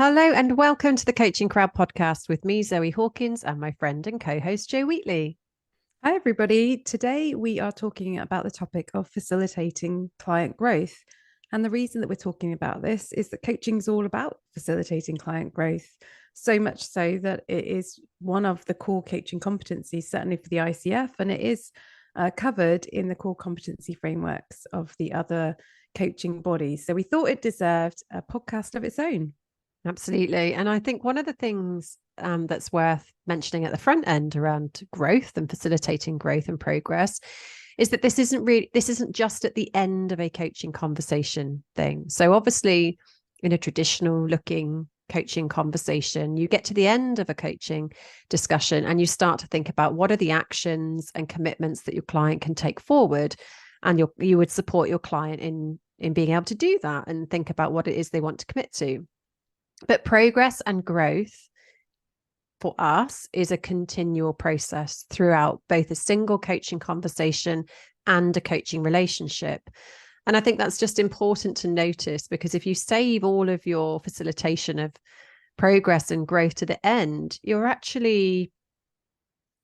Hello and welcome to the Coaching Crowd podcast with me, Zoe Hawkins, and my friend and co-host Jo Wheatley. Hi, everybody. Today we are talking about the topic of facilitating client growth. And the reason that we're talking about this is that coaching is all about facilitating client growth, so much so that it is one of the core coaching competencies, certainly for the ICF, and it is covered in the core competency frameworks of the other coaching bodies. So we thought it deserved a podcast of its own. Absolutely. And I think one of the things that's worth mentioning at the front end around growth and facilitating growth and progress is that this isn't just at the end of a coaching conversation thing. So obviously in a traditional looking coaching conversation, you get to the end of a coaching discussion and you start to think about what are the actions and commitments that your client can take forward, and you would support your client in being able to do that and think about what it is they want to commit to. But progress and growth for us is a continual process throughout both a single coaching conversation and a coaching relationship. And I think that's just important to notice, because if you save all of your facilitation of progress and growth to the end, you're actually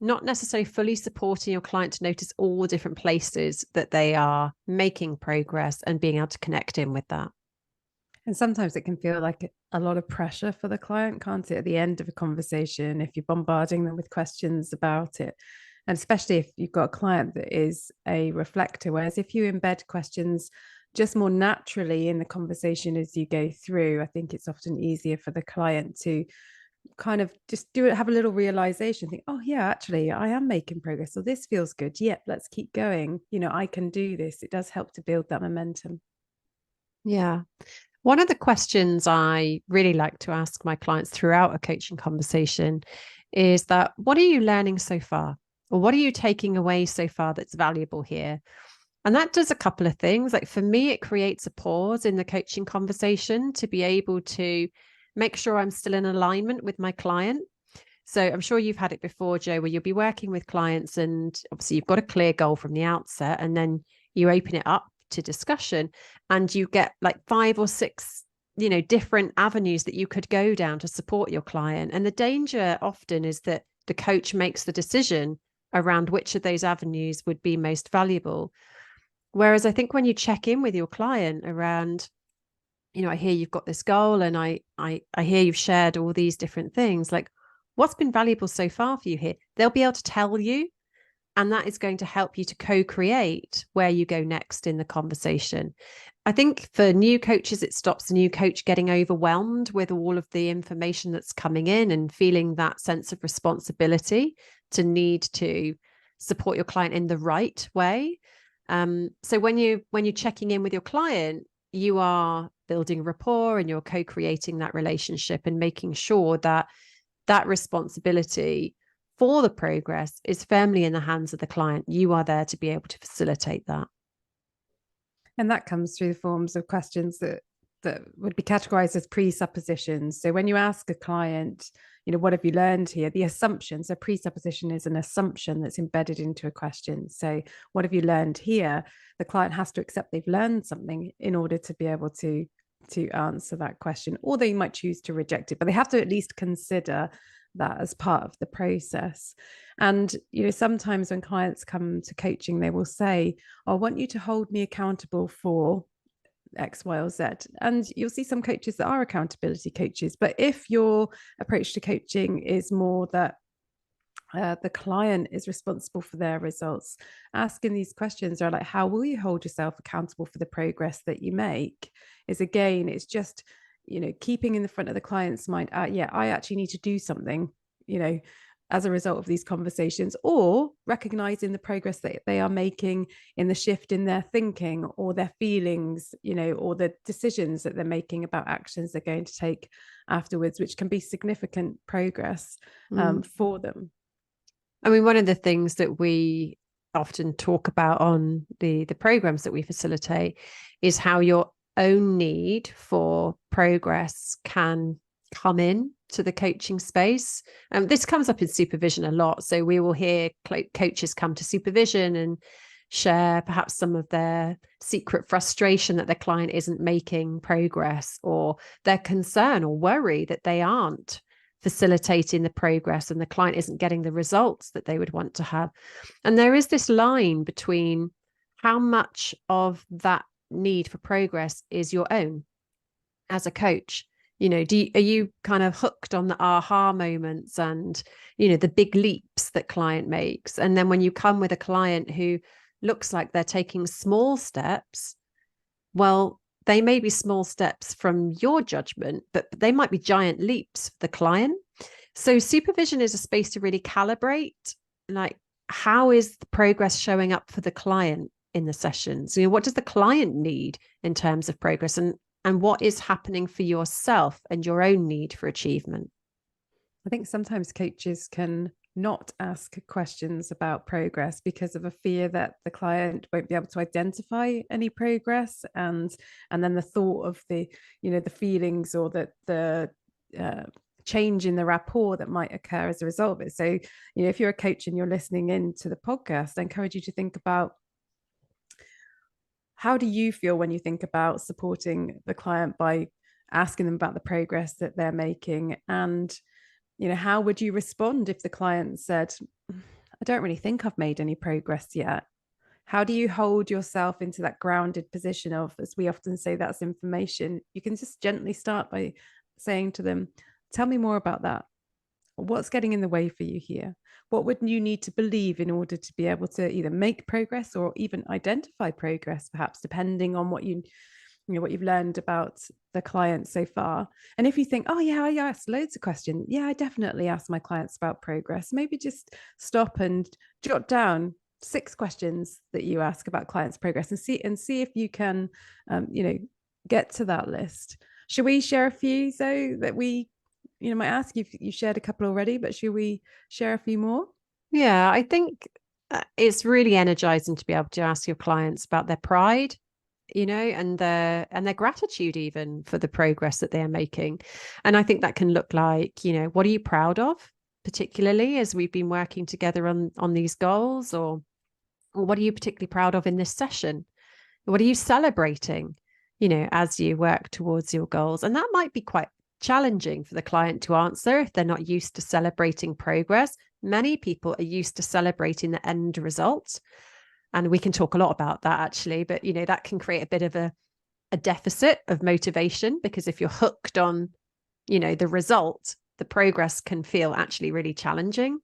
not necessarily fully supporting your client to notice all the different places that they are making progress and being able to connect in with that. And sometimes it can feel like a lot of pressure for the client, can't it? At the end of a conversation, if you're bombarding them with questions about it, and especially if you've got a client that is a reflector. Whereas if you embed questions just more naturally in the conversation as you go through, I think it's often easier for the client to kind of just do it, have a little realization, think, oh yeah, actually I am making progress, so this feels good. Yep, let's keep going. I can do this. It does help to build that momentum. Yeah. One of the questions I really like to ask my clients throughout a coaching conversation is that, what are you learning so far? Or what are you taking away so far that's valuable here? And that does a couple of things. Like for me, it creates a pause in the coaching conversation to be able to make sure I'm still in alignment with my client. So I'm sure you've had it before, Jo, where you'll be working with clients and obviously you've got a clear goal from the outset, and then you open it up to discussion and you get like five or six different avenues that you could go down to support your client. And the danger often is that the coach makes the decision around which of those avenues would be most valuable. Whereas I think when you check in with your client around, I hear you've got this goal, and I hear you've shared all these different things, like what's been valuable so far for you here, they'll be able to tell you. And that is going to help you to co-create where you go next in the conversation. I think for new coaches, it stops the new coach getting overwhelmed with all of the information that's coming in and feeling that sense of responsibility to need to support your client in the right way. So when you're checking in with your client, you are building rapport and you're co-creating that relationship and making sure that that responsibility for the progress is firmly in the hands of the client. You are there to be able to facilitate that. And that comes through the forms of questions that would be categorized as presuppositions. So when you ask a client, what have you learned here? The assumption, so presupposition is an assumption that's embedded into a question. So what have you learned here? The client has to accept they've learned something in order to be able to answer that question, or they might choose to reject it, but they have to at least consider that as part of the process. And sometimes when clients come to coaching, they will say, I want you to hold me accountable for X, Y, or Z. And you'll see some coaches that are accountability coaches. But if your approach to coaching is more that the client is responsible for their results, asking these questions are like, how will you hold yourself accountable for the progress that you make? Is again, it's just keeping in the front of the client's mind, yeah, I actually need to do something as a result of these conversations, or recognizing the progress that they are making in the shift in their thinking or their feelings, or the decisions that they're making about actions they're going to take afterwards, which can be significant progress for them. I mean, one of the things that we often talk about on the programs that we facilitate is how your own need for progress can come in to the coaching space. This comes up in supervision a lot. So we will hear coaches come to supervision and share perhaps some of their secret frustration that their client isn't making progress, or their concern or worry that they aren't facilitating the progress and the client isn't getting the results that they would want to have. And there is this line between how much of that need for progress is your own as a coach. Are you kind of hooked on the aha moments and the big leaps that client makes, and then when you come with a client who looks like they're taking small steps, well, they may be small steps from your judgment, but they might be giant leaps for the client. So supervision is a space to really calibrate, like, how is the progress showing up for the client in the sessions? What does the client need in terms of progress, and what is happening for yourself and your own need for achievement? I think sometimes coaches can not ask questions about progress because of a fear that the client won't be able to identify any progress, and then the thought of the the feelings or the change in the rapport that might occur as a result of it. So if you're a coach and you're listening in to the podcast, I encourage you to think about, how do you feel when you think about supporting the client by asking them about the progress that they're making? And how would you respond if the client said, I don't really think I've made any progress yet? How do you hold yourself into that grounded position of, as we often say, that's information? You can just gently start by saying to them, tell me more about that. What's getting in the way for you here? What would you need to believe in order to be able to either make progress or even identify progress, perhaps depending on what what you've learned about the client so far? And if you think, oh yeah, I asked loads of questions, yeah, I definitely ask my clients about progress, maybe just stop and jot down 6 questions that you ask about clients' progress, and see if you can get to that list. Should we share a few, so that we might ask? You shared a couple already, but should we share a few more? Yeah, I think it's really energizing to be able to ask your clients about their pride, and their gratitude even for the progress that they are making. And I think that can look like, what are you proud of, particularly as we've been working together on these goals, or what are you particularly proud of in this session? What are you celebrating, as you work towards your goals? And that might be quite challenging for the client to answer if they're not used to celebrating progress. Many people are used to celebrating the end result. And we can talk a lot about that actually, but that can create a bit of a deficit of motivation, because if you're hooked on, the result, the progress can feel actually really challenging.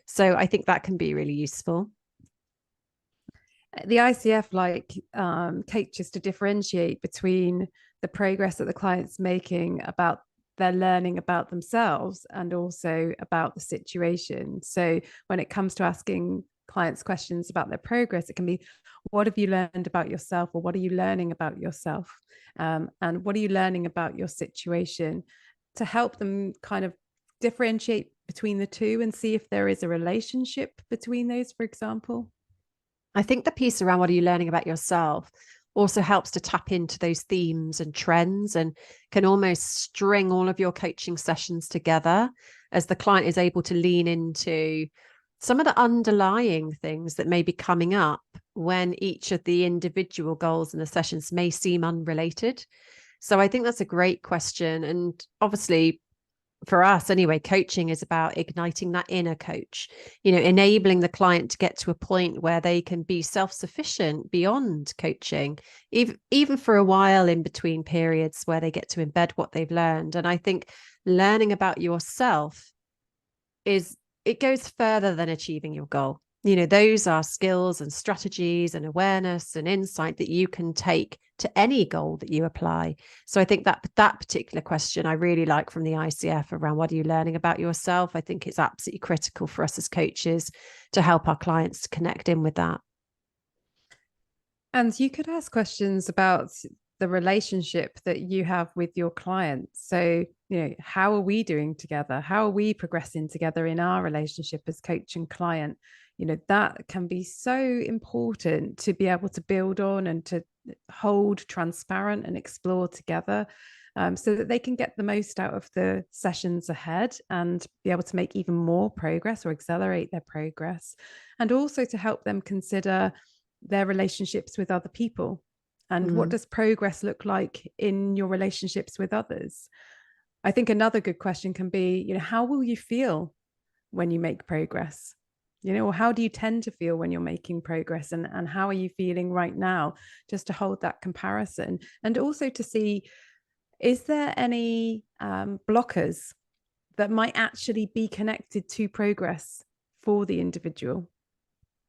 So I think that can be really useful. The ICF coaches to differentiate between the progress that the client's making about their learning about themselves and also about the situation. So when it comes to asking clients questions about their progress, it can be, what have you learned about yourself, or what are you learning about yourself, and what are you learning about your situation, to help them kind of differentiate between the two and see if there is a relationship between those, for example. I think the piece around what are you learning about yourself also helps to tap into those themes and trends, and can almost string all of your coaching sessions together as the client is able to lean into some of the underlying things that may be coming up when each of the individual goals in the sessions may seem unrelated. So I think that's a great question. And obviously, for us anyway, coaching is about igniting that inner coach, enabling the client to get to a point where they can be self-sufficient beyond coaching, even for a while in between periods where they get to embed what they've learned. And I think learning about yourself it goes further than achieving your goal. Those are skills and strategies and awareness and insight that you can take to any goal that you apply. So I think that particular question I really like from the ICF around what are you learning about yourself. I think it's absolutely critical for us as coaches to help our clients connect in with that. And you could ask questions about the relationship that you have with your clients. So, how are we doing together? How are we progressing together in our relationship as coach and client? That can be so important to be able to build on and to hold transparent and explore together, so that they can get the most out of the sessions ahead and be able to make even more progress or accelerate their progress. And also to help them consider their relationships with other people. And what does progress look like in your relationships with others? I think another good question can be, how will you feel when you make progress? Or how do you tend to feel when you're making progress, and how are you feeling right now? Just to hold that comparison, and also to see, is there any blockers that might actually be connected to progress for the individual?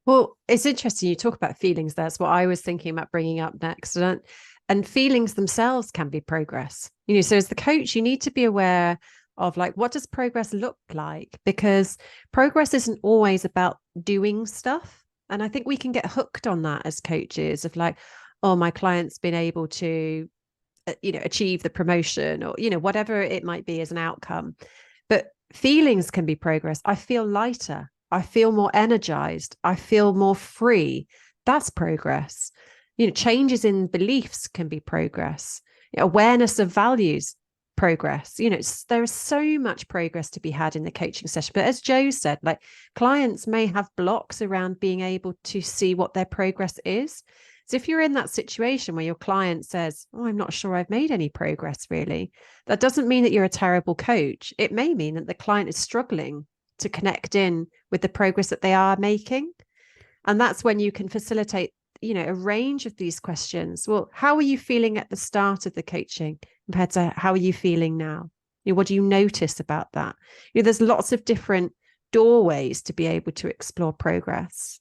Well, it's interesting you talk about feelings. That's what I was thinking about bringing up next. And feelings themselves can be progress. So as the coach, you need to be aware of, like, what does progress look like? Because progress isn't always about doing stuff. And I think we can get hooked on that as coaches of, like, oh, my client's been able to, achieve the promotion, or, whatever it might be as an outcome. But feelings can be progress. I feel lighter. I feel more energized. I feel more free. That's progress. Changes in beliefs can be progress. Awareness of values, progress. There is so much progress to be had in the coaching session. But as Joe said, like, clients may have blocks around being able to see what their progress is. So if you're in that situation where your client says, oh, I'm not sure I've made any progress really, that doesn't mean that you're a terrible coach. It may mean that the client is struggling to connect in with the progress that they are making. And that's when you can facilitate, a range of these questions. Well, how are you feeling at the start of the coaching compared to how are you feeling now? What do you notice about that? There's lots of different doorways to be able to explore progress.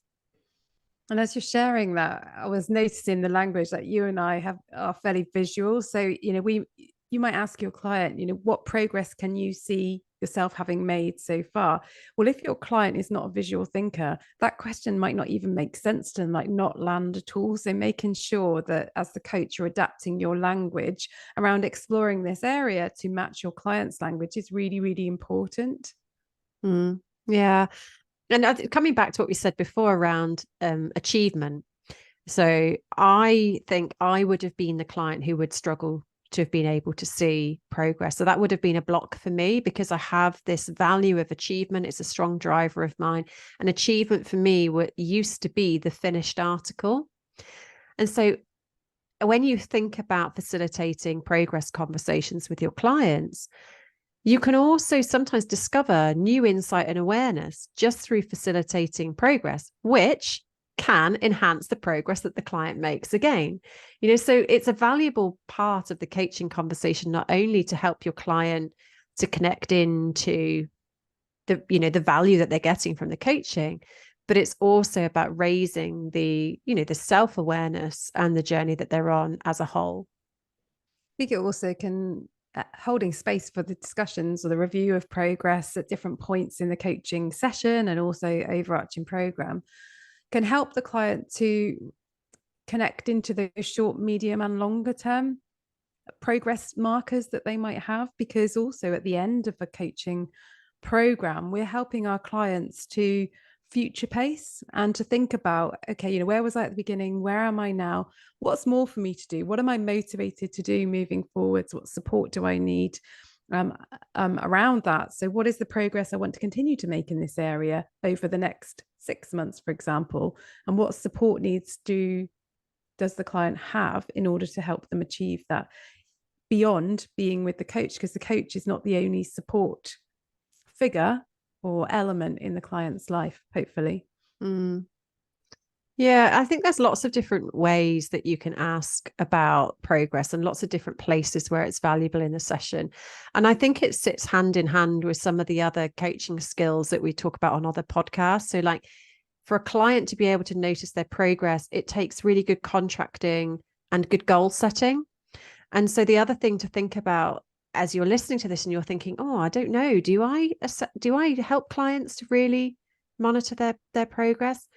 And as you're sharing that, I was noticing the language that you and I are fairly visual. So, you might ask your client, what progress can you see yourself having made so far? Well, if your client is not a visual thinker, that question might not even make sense to them, like not land at all. So making sure that as the coach, you're adapting your language around exploring this area to match your client's language is really, really important. Yeah. And coming back to what we said before around achievement. So I think I would have been the client who would struggle to have been able to see progress. So that would have been a block for me, because I have this value of achievement. It's a strong driver of mine. And achievement for me used to be the finished article. And so when you think about facilitating progress conversations with your clients, you can also sometimes discover new insight and awareness just through facilitating progress, which can enhance the progress that the client makes again. So it's a valuable part of the coaching conversation, not only to help your client to connect into the value that they're getting from the coaching, but it's also about raising the self-awareness and the journey that they're on as a whole. I think it also can, holding space for the discussions or the review of progress at different points in the coaching session and also overarching program, can help the client to connect into those short, medium, and longer term progress markers that they might have. Because also at the end of a coaching program, we're helping our clients to future pace and to think about, okay, where was I at the beginning? Where am I now? What's more for me to do? What am I motivated to do moving forwards? What support do I need around that? So what is the progress I want to continue to make in this area over the next 6 months, for example? And what support needs does the client have in order to help them achieve that, beyond being with the coach? Because the coach is not the only support figure or element in the client's life, hopefully. Yeah, I think there's lots of different ways that you can ask about progress and lots of different places where it's valuable in the session. And I think it sits hand in hand with some of the other coaching skills that we talk about on other podcasts. So, like, for a client to be able to notice their progress, it takes really good contracting and good goal setting. And so the other thing to think about as you're listening to this and you're thinking, oh, I don't know, do I help clients to really monitor their progress?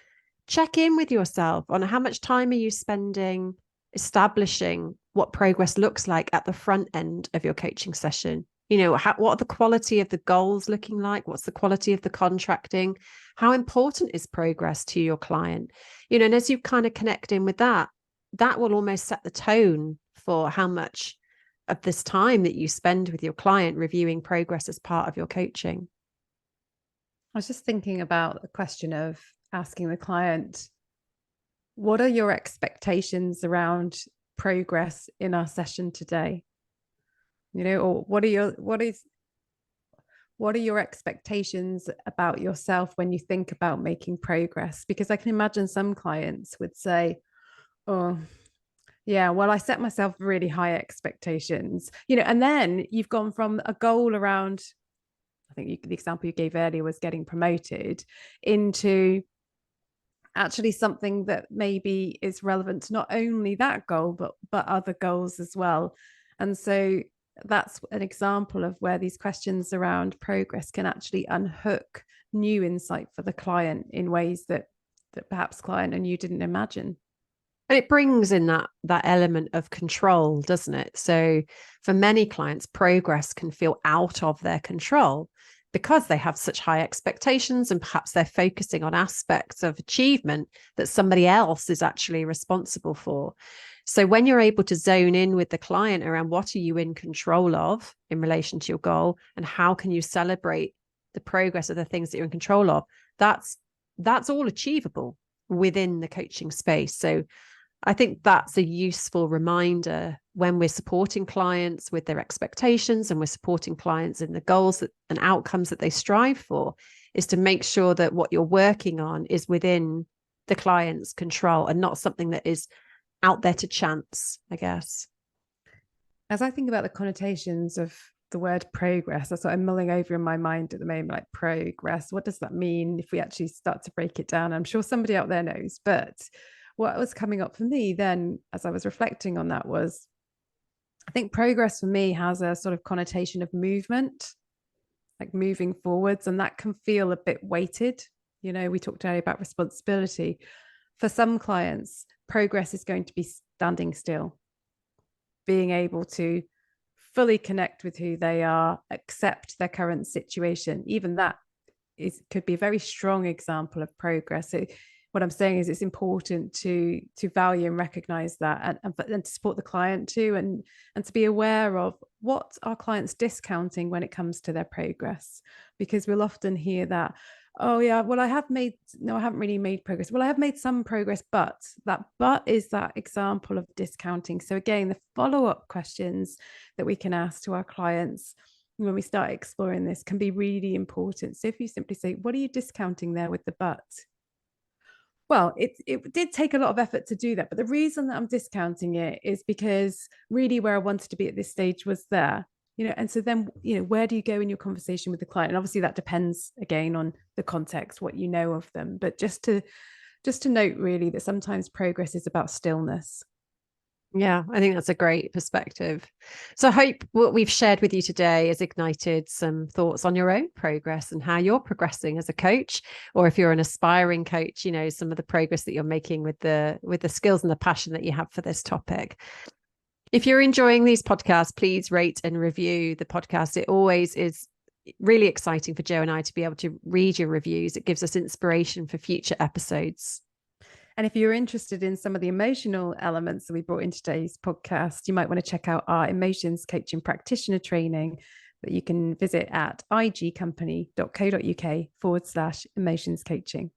Check in with yourself on how much time are you spending establishing what progress looks like at the front end of your coaching session. What are the quality of the goals looking like? What's the quality of the contracting? How important is progress to your client? And as you kind of connect in with that will almost set the tone for how much of this time that you spend with your client reviewing progress as part of your coaching. I was just thinking about the question of asking the client, what are your expectations around progress in our session today? Or what are your expectations about yourself when you think about making progress? Because I can imagine some clients would say, oh, yeah, well, I set myself really high expectations, and then you've gone from a goal around, I think the example you gave earlier was getting promoted, into actually something that maybe is relevant to not only that goal, but other goals as well. And so that's an example of where these questions around progress can actually unhook new insight for the client in ways that perhaps client and you didn't imagine. And it brings in that element of control, doesn't it? So for many clients, progress can feel out of their control because they have such high expectations, and perhaps they're focusing on aspects of achievement that somebody else is actually responsible for. So when you're able to zone in with the client around what are you in control of in relation to your goal, and how can you celebrate the progress of the things that you're in control of, that's all achievable within the coaching space. So I think that's a useful reminder when we're supporting clients with their expectations and we're supporting clients in the goals and outcomes that they strive for, is to make sure that what you're working on is within the client's control and not something that is out there to chance, I guess. As I think about the connotations of the word progress, that's what I'm mulling over in my mind at the moment, like progress. What does that mean if we actually start to break it down? I'm sure somebody out there knows, but what was coming up for me then as I was reflecting on that was, I think progress for me has a sort of connotation of movement, like moving forwards, and that can feel a bit weighted. We talked earlier about responsibility. For some clients, progress is going to be standing still, being able to fully connect with who they are, accept their current situation. Even that could be a very strong example of progress. So what I'm saying is it's important to value and recognize that, and to support the client too, and to be aware of what our clients discounting when it comes to their progress, because we'll often hear that, oh yeah, well I haven't really made progress. Well, I have made some progress, but is that example of discounting. So again, the follow-up questions that we can ask to our clients when we start exploring this can be really important. So if you simply say, what are you discounting there with the but? Well, it did take a lot of effort to do that. But the reason that I'm discounting it is because really where I wanted to be at this stage was there. And so then, where do you go in your conversation with the client? And obviously that depends again on the context, what you know of them. But just to note really that sometimes progress is about stillness. Yeah, I think that's a great perspective. So I hope what we've shared with you today has ignited some thoughts on your own progress and how you're progressing as a coach, or if you're an aspiring coach, some of the progress that you're making with the skills and the passion that you have for this topic. If you're enjoying these podcasts, please rate and review the podcast. It always is really exciting for Joe and I to be able to read your reviews. It gives us inspiration for future episodes. And if you're interested in some of the emotional elements that we brought in today's podcast, you might want to check out our emotions coaching practitioner training that you can visit at igcompany.co.uk/emotions coaching.